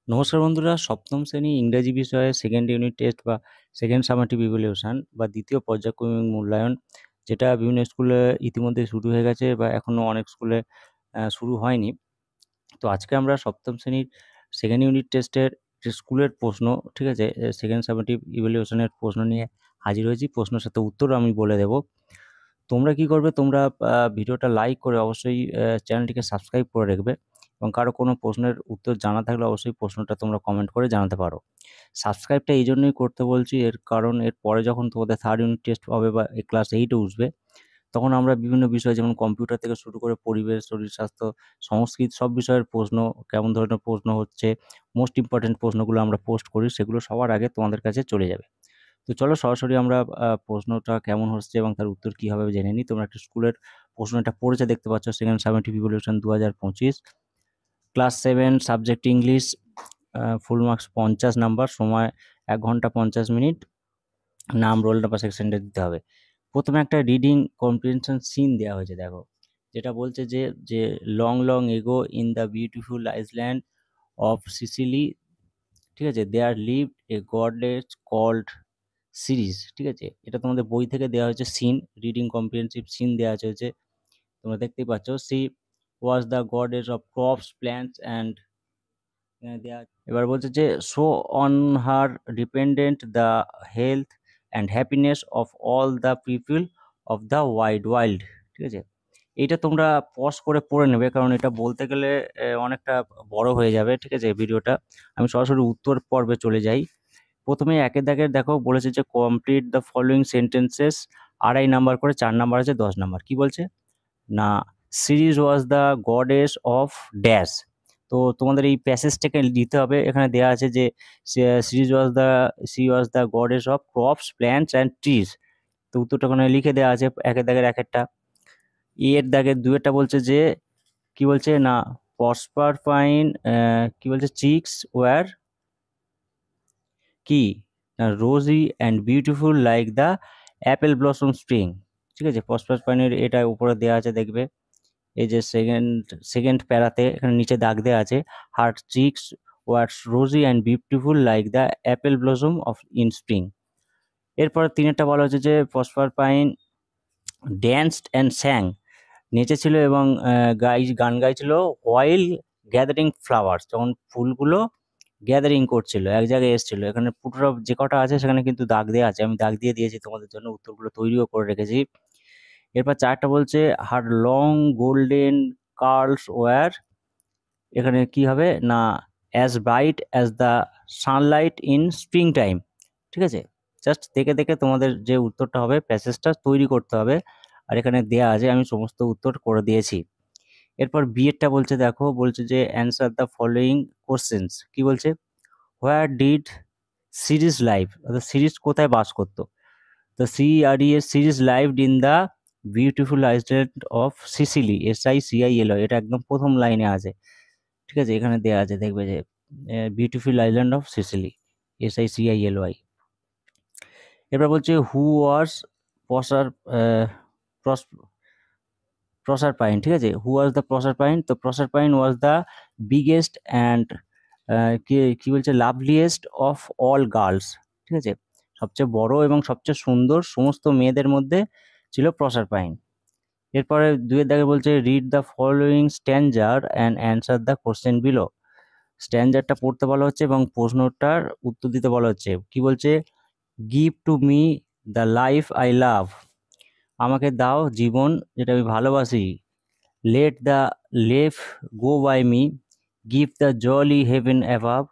নমস্কার বন্ধুরা, সপ্তম শ্রেণী ইংরেজি বিষয়ে সেকেন্ড ইউনিট টেস্ট বা সেকেন্ড সামেটিভ ইভ্যালুয়েশন বা দ্বিতীয় পর্যায়ক্রমিক মূল্যায়ন, যেটা বিভিন্ন স্কুলে ইতিমধ্যে শুরু হয়ে গেছে বা এখনও অনেক স্কুলে শুরু হয়নি। তো আজকে আমরা সপ্তম শ্রেণীর সেকেন্ড ইউনিট টেস্টের যে স্কুলের প্রশ্ন, ঠিক আছে, সেকেন্ড সামেটিভ ইভ্যালুয়েশনের প্রশ্ন নিয়ে হাজির হয়েছি। প্রশ্নের সাথে উত্তর আমি বলে দেব। তোমরা কি করবে, তোমরা ভিডিওটা লাইক করে অবশ্যই চ্যানেলটিকে সাবস্ক্রাইব করে রাখবে এবং কারো কোনো প্রশ্নের উত্তর জানা থাকলে অবশ্যই প্রশ্নটা তোমরা কমেন্ট করে জানাতে পারো। সাবস্ক্রাইবটা এই জন্যই করতে বলছি, এর কারণ এরপরে যখন তোমাদের থার্ড ইউনিট টেস্ট হবে বা ক্লাস 8-এ উঠবে, তখন আমরা বিভিন্ন বিষয় যেমন কম্পিউটার থেকে শুরু করে পরিবেশ, শরীর স্বাস্থ্য, সংস্কৃত সব বিষয়ের প্রশ্ন, কেমন ধরনের প্রশ্ন হচ্ছে, মোস্ট ইম্পর্ট্যান্ট প্রশ্নগুলো আমরা পোস্ট করি, সেগুলো সবার আগে তোমাদের কাছে চলে যাবে। তো চলো সরাসরি আমরা প্রশ্নটা কেমন হচ্ছে এবং তার উত্তর কী হবে জেনে নিই। তোমরা একটা স্কুলের প্রশ্নটা পড়েছে দেখতে পাচ্ছ, second summative evaluation 2025, class 7, subject English, full marks 50 number, সময় 1 ঘন্টা 50 মিনিট, নাম, রোল নাম্বার, সেকশনটা দিতে হবে। প্রথমে একটা রিডিং কম্প্রিহেনশন সিন দেওয়া হয়েছে, দেখো যেটা বলছে যে যে long long ago in the beautiful island of Sicily, ঠিক আছে, there lived a goddess called Ceres, ঠিক আছে, এটা তোমাদের বই থেকে দেওয়া হয়েছে সিন, রিডিং কম্প্রিহেনসিভ সিন দেওয়া হয়েছে, তোমরা দেখতেই পাচ্ছ। C was the goddess of crops, plants and দেয়া। এবার বলছে যে show on her dependent the health and happiness of all the people of the wide world, ঠিক আছে। এইটা তোমরা পজ করে পড়ে নেবে, কারণ এটা বলতে গেলে অনেকটা বড় হয়ে যাবে, ঠিক আছে, ভিডিওটা। আমি সরাসরি উত্তর পর্বে চলে যাই। প্রথমে একের দাগের দেখো বলেছে যে complete the following sentences, 2.5 number করে, 4 নাম্বার আছে, 10 নাম্বার। কি বলছে না, series was the goddess of dash. তো তোমাদের এই প্যাসেজটাকে দিতে হবে। এখানে দেওয়া আছে যে series was the sea was the goddess of crops, plants and trees. তো উত্তরটা ওখানে লিখে দেওয়া আছে একের দাগের এক একটা। এর দাগের দুয়েরটা বলছে যে কি বলছে না, প্রসপার পাইন, কি বলছে, চিক্স ওয়ার কি না, rosy and beautiful like the apple blossom spring, ঠিক আছে। প্রসপার পাইনের এটা উপরে দেওয়া আছে, দেখবে এই যে সেকেন্ড সেকেন্ড প্যারাতে এখানে নিচে দাগ দেওয়া আছে, heart cheeks were rosy and beautiful like the apple blossom of in spring. এরপরে তিনেরটা বলা হচ্ছে যে Proserpine danced and sang, নেচেছিল এবং গান গাইছিল, হোয়াইল গ্যাদারিং ফ্লাওয়ার্স, যখন ফুলগুলো গ্যাদারিং করছিল, এক জায়গায় এসেছিল। এখানে পুরো যে কটা আছে সেখানে কিন্তু দাগ দেওয়া আছে, আমি দাগ দিয়ে দিয়েছি তোমাদের জন্য, উত্তরগুলো তৈরিও করে রেখেছি। এরপর চারটা বলছে হার লং গোল্ডেন কার্লস ওয়ার, এখানে কি হবে না, as bright as the Sunlight in spring time, ঠিক আছে। জাস্ট দেখে দেখে তোমাদের যে উত্তরটা হবে প্যাসেজটা তৈরি করতে হবে, আর এখানে দেয়া আছে, আমি সমস্ত উত্তর করে দিয়েছি। এরপর বিয়েরটা বলছে, দেখো বলছে যে অ্যান্সার দ্য ফলোয়িং কোশ্চেন্স। কি বলছে, হোয়ার ডিড সিরিজ লাইভ, অর্থাৎ সিরিজ কোথায় বাস করতো। The C R E S Ceres lived in the beautiful island of Sicily, SICIL, এটা একদম প্রথম লাইনে আছে, ঠিক আছে, এখানে দেওয়া আছে, দেখবে যে beautiful island of Sicily, SICILY। এবার বলছে হু ওয়াজ প্রসার প্রসারপাইন, ঠিক আছে, হু ওয়াজ দ্য প্রসারপাইন। তো Proserpine was the biggest and কি বলছে, লাভলিয়েস্ট অফ অল গার্লস, ঠিক আছে, সবচেয়ে বড় এবং সবচেয়ে সুন্দর সমস্ত মেয়েদের মধ্যে ছিল প্রসারপাইন। এরপরে দুয়ের দাগে বলছে read the following stanza and answer the question below. স্ট্যান্ডারটা পড়তে বলা হচ্ছে এবং প্রশ্নটার উত্তর দিতে বলা হচ্ছে। কি বলছে, give to me the life I love, আমাকে দাও জীবন যেটা আমি ভালোবাসি। Let the lave go by me, give the jolly heaven above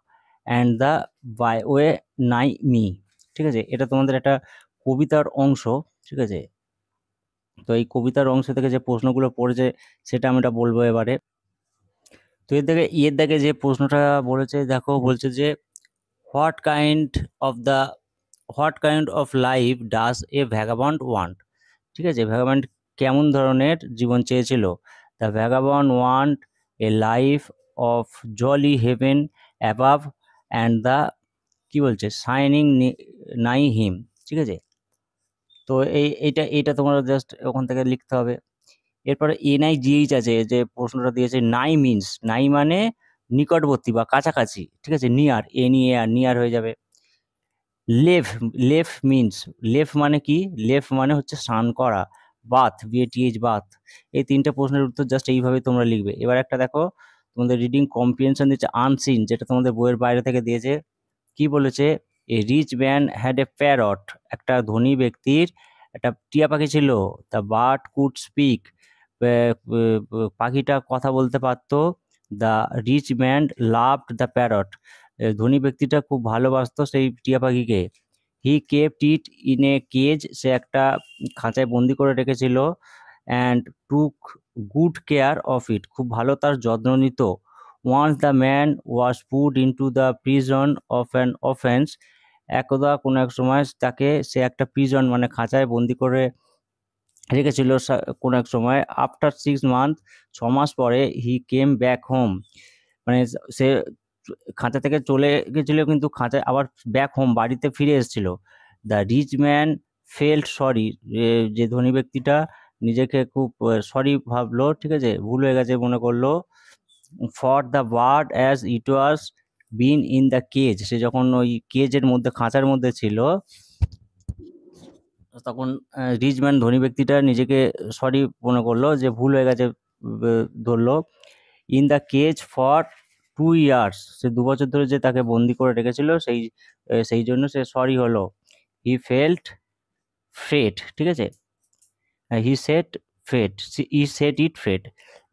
and the byway nigh me মি, ঠিক আছে। এটা তোমাদের একটা কবিতার অংশ, ঠিক আছে। তো এই কবিতার অংশ থেকে যে প্রশ্নগুলো পড়েছে সেটা আমি এটা বলবো এবারে। তো এর দেখে যে প্রশ্নটা বলেছে, দেখো বলছে যে what kind of the what kind of life does a vagabond want, ঠিক আছে, ভ্যাগাবন্ড কেমন ধরনের জীবন চেয়েছিল। The vagabond want a life of jolly heaven above and the কি বলছে শাইনিং নাই হিম, ঠিক আছে। তো এইটা তোমরা জাস্ট ওখান থেকে লিখতে হবে। এরপরে NIGH আছে, যে প্রশ্নটা দিয়েছে, নাই মিন্স, নাই মানে নিকটবর্তী বা কাছাকাছি, ঠিক আছে, নিয়ার, নিয়ার হয়ে যাবে। লেফ, লেফ মিনস, লেফ মানে কি, লেফ মানে হচ্ছে স্নান করা, বাথ, BATH বাথ। এই তিনটে প্রশ্নের উত্তর জাস্ট এইভাবে তোমরা লিখবে। এবার একটা দেখো, তোমাদের রিডিং কম্প্রিহেনশন দিচ্ছে আনসিন, যেটা তোমাদের বইয়ের বাইরে থেকে দিয়েছে। কি বলেছে, a rich man had a parrot, একটা ধনী ব্যক্তির একটা টিয়া পাখি ছিল। দ্য বার্ড কুড স্পিক, পাখিটা কথা বলতে পারতো। The rich man loved the parrot, ধনী ব্যক্তিটা খুব ভালোবাসতো সেই টিয়া পাখিকে। He kept it in a cage, সে একটা খাঁচায় বন্দি করে রেখেছিল। And took good care of it, খুব ভালো তার যত্ন নিত। Once the man was put into the prison of an offence, একদা কোনো এক সময় তাকে সে একটা প্রিজন মানে খাঁচায় বন্দি করে রেখেছিল কোনো এক সময়। আফটার 6 মান্থ, 6 মাস পরে, হি কেম ব্যাক হোম, মানে সে খাঁচা থেকে চলে গেছিল কিন্তু খাঁচায় আবার ব্যাক হোম, বাড়িতে ফিরে এসেছিল। The rich man felt sorry, যে ধনী ব্যক্তিটা নিজেকে খুব সরি ভাবলো, ঠিক আছে, ভুল হয়ে গেছে মনে করলো। For the bird as it was been in the cage, সে যখন ওই কেজের মধ্যে খাঁচার মধ্যে ছিল, তখন রিচম্যান ধনী ব্যক্তিটা নিজেকে সরি মনে করলো, যে ভুল হয়ে গেছে, ধরলো। In the cage for 2 years, সে 2 বছর ধরে যে তাকে বন্দি করে রেখেছিল, সেই জন্য সে সরি হলো। হি ফেল্ট ফ্রেট, ঠিক আছে, he said fate, he said ইট ফেট।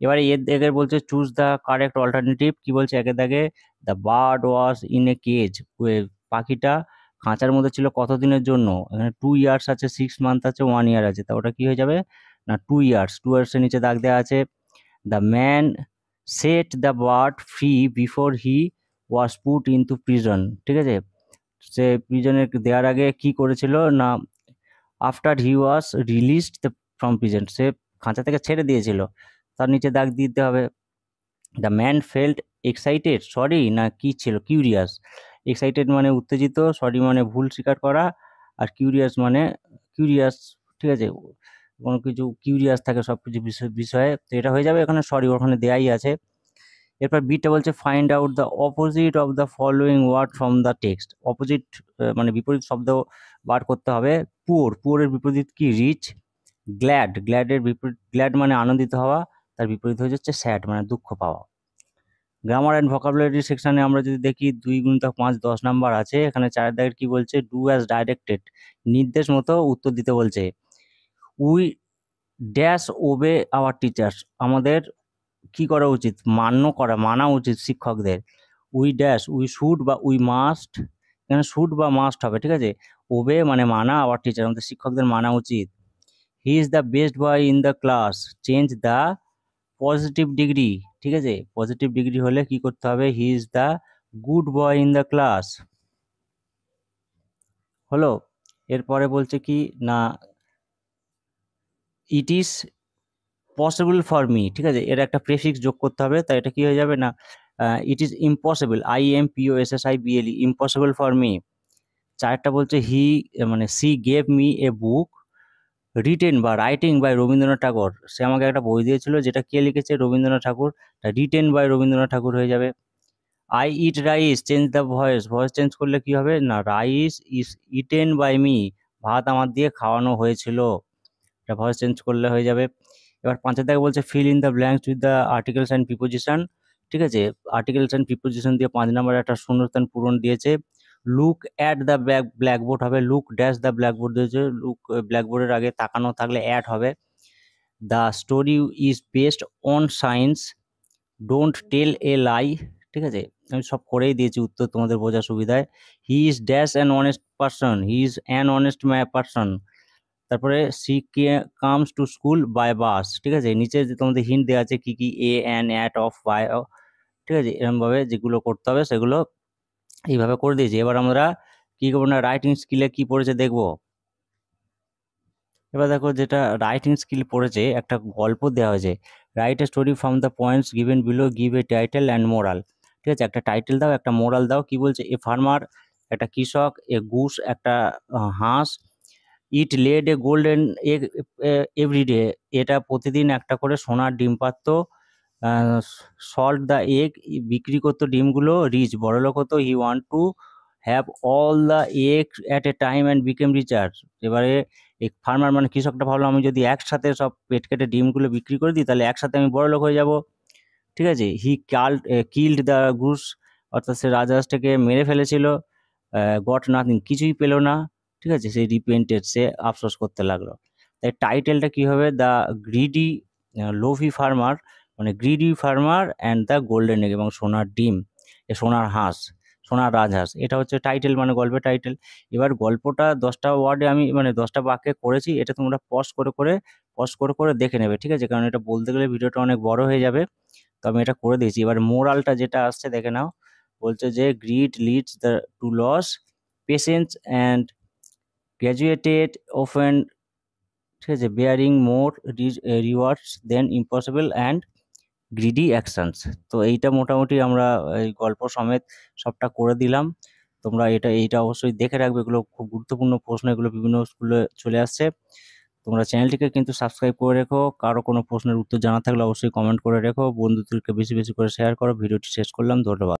এবারে এর দেখে বলছে চুজ দ্য কারেক্ট অল্টারনেটিভ, কি বলছে একে দাগে, the bird was in a cage, পাখিটা খাঁচার মধ্যে ছিল কতদিনের জন্য, এখানে 2 ইয়ার্স আছে, 6 মান্থ আছে, 1 ইয়ার আছে, তা ওটা কি হয়ে যাবে না 2 ইয়ার্স, 2 ইয়ার্সের নিচে দাগ দেওয়া আছে। The man set the bird free before he was put into prison, ঠিক আছে, সে প্রিজনে দেওয়ার আগে কি করেছিল না, after he was released from prison, সে খাঁচা থেকে ছেড়ে দিয়েছিল, তার নিচে দাগ দিতে হবে। The man felt excited sorry, না কি ছিল, কিউরিয়াস। এক্সাইটেড মানে উত্তেজিত, সরি মানে ভুল স্বীকার করা, আর কিউরিয়াস মানে কিউরিয়াস, ঠিক আছে, কোনো কিছু কিউরিয়াস থাকে সব কিছু বিষয়ে, তো এটা হয়ে যাবে, এখানে সরি ওখানে দেয়াই আছে। এরপর বিটা বলছে find out the opposite of the following word from the text, opposite মানে বিপরীত শব্দ বার করতে হবে। পুওর, পুওরের বিপরীত কি, রিচ। গ্ল্যাড, গ্ল্যাডের বিপরীত, গ্ল্যাড মানে আনন্দিত হওয়া, তার বিপরীত হয়ে যাচ্ছে স্যাড মানে দুঃখ পাওয়া। গ্রামার অ্যান্ড ভোকাবুলারি সেকশনে আমরা যদি দেখি 2 × 5 10 নাম্বার আছে, এখানে 4 দাগের কি বলছে, ডু অ্যাজ ডাইরেক্টেড, নির্দেশ মতো উত্তর দিতে বলছে। উই ড্যাশ ওবে আওয়ার টিচার্স, আমাদের কি করা উচিত, মানা উচিত শিক্ষকদের। উই ড্যাশ, উই শুড বা উই মাস্ট, এখানে শুড বা মাস্ট হবে, ঠিক আছে। ওবে মানে মানা, আওয়ার টিচার আমাদের শিক্ষকদের মানা উচিত। He is the best boy in the class, change the positive degree, ঠিক আছে, পজিটিভ ডিগ্রি হলে কি করতে হবে, he is the good boy in the class, হলো। এরপরে বলছে কি না, it is possible for me, ঠিক আছে, এর একটা প্রেফিক্স যোগ করতে হবে, তাই এটা কি হয়ে যাবে না, it is impossible, IMPOSSIBLE, impossible for me. চারটা বলছে হি মানে she gave me a book written বা রাইটিং বাই রবীন্দ্রনাথ ঠাকুর, সে আমাকে একটা বই দিয়েছিল যেটা কে লিখেছে, রবীন্দ্রনাথ ঠাকুর, রিটেন বাই রবীন্দ্রনাথ ঠাকুর হয়ে যাবে। I eat rice, change the voice, voice change করলে কি হবে না, rice is eaten by me, ভাত আমার দিয়ে খাওয়ানো হয়েছিল, এটা ভয়েস চেঞ্জ করলে হয়ে যাবে। এবার 5 থেকে বলছে fill in the blanks with the articles and preposition, ঠিক আছে, আর্টিকেলস অ্যান্ড প্রিপোজিশন দিয়ে 5 নম্বরে একটা শূন্যস্থান পূরণ দিয়েছে। লুক অ্যাট দ্য ব্ল্যাকবোর্ড হবে, লুক ড্যাশ দ্য ব্ল্যাকবোর্ড দিয়েছে, লুক ব্ল্যাকবোর্ডের আগে তাকানো থাকলে অ্যাট হবে। The story is based on science, don't tell a lie, ঠিক আছে, আমি সব করেই দিয়েছি উত্তর তোমাদের বোঝার সুবিধায়। He is dash an honest person, he is an honest person. তারপরে she comes to school by bus, ঠিক আছে, নিচে যে তোমাদের হিন্ট দেওয়া আছে কি কি, a an at of by, ঠিক আছে, এরকমভাবে যেগুলো করতে হবে সেগুলো এইভাবে করে দিয়েছি। এবার আমরা কি করবো না, রাইটিং স্কিলে কি পড়েছে দেখবো। এবার দেখো যেটা রাইটিং স্কিল পড়েছে, একটা গল্প দেওয়া হয়েছে, write a story from the points given below, give a title and moral, ঠিক আছে, একটা টাইটেল দাও, একটা মোরাল দাও। কি বলছে, এ ফার্মার, একটা কৃষক, এ গুস, একটা হাঁস, it laid a golden egg every day, এটা প্রতিদিন একটা করে সোনার ডিম পারতো। সল্ট দ্য এগ, বিক্রি করতো ডিমগুলো। রিচ, বড়লোক হতো। He want to have all the egg at a time and became richer. এবারে এই ফার্মার মানে কৃষকটা ভাবলো আমি যদি একসাথে সব পেট কেটে ডিমগুলো বিক্রি করে দিই তাহলে একসাথে আমি বড়লোক হয়ে যাব। ঠিক আছে। হি কিল্ড দ্য গুস, অর্থাৎ সে রাজহাঁসটাকে মেরে ফেলেছিল। গট নাথিং, কিছুই পেলো না। ঠিক আছে, সে রিপেন্টেড, সে আফসোস করতে লাগলো। তাই টাইটেলটা কি হবে, দ্য গ্রিডি লোভি ফার্মার, মানে greedy farmer and the golden egg, এবং সোনার ডিম, সোনার হাঁস, সোনার রাজহাঁস, এটা হচ্ছে টাইটেল, মানে গল্পের টাইটেল। এবার গল্পটা 10টা ওয়ার্ডে আমি মানে 10টা বাক্যে করেছি, এটা তোমরা পজ করে করে দেখে নেবে। ঠিক আছে, কারণ এটা বলতে গেলে ভিডিওটা অনেক বড় হয়ে যাবে। তো আমি এটা করে দিয়েছি। এবার মোরালটা যেটা আসছে দেখে নাও। বলছে যে greed leads the to loss, patience and graduated often, ঠিক আছে, bearing more rewards than impossible and greedy actions. তো এইটা মোটামুটি আমরা এই গল্প সমেত সবটা করে দিলাম। তোমরা এইটা অবশ্যই দেখে রাখবে, এগুলো খুব গুরুত্বপূর্ণ প্রশ্ন, এগুলো বিভিন্ন স্কুলে চলে আসছে। তোমরা চ্যানেলটিকে কিন্তু সাবস্ক্রাইব করে রেখো। কারো কোনো প্রশ্নের উত্তর জানা থাকলে অবশ্যই কমেন্ট করে রেখো। বন্ধুদেরকে বেশি বেশি করে শেয়ার করো। ভিডিওটি শেষ করলাম, ধন্যবাদ।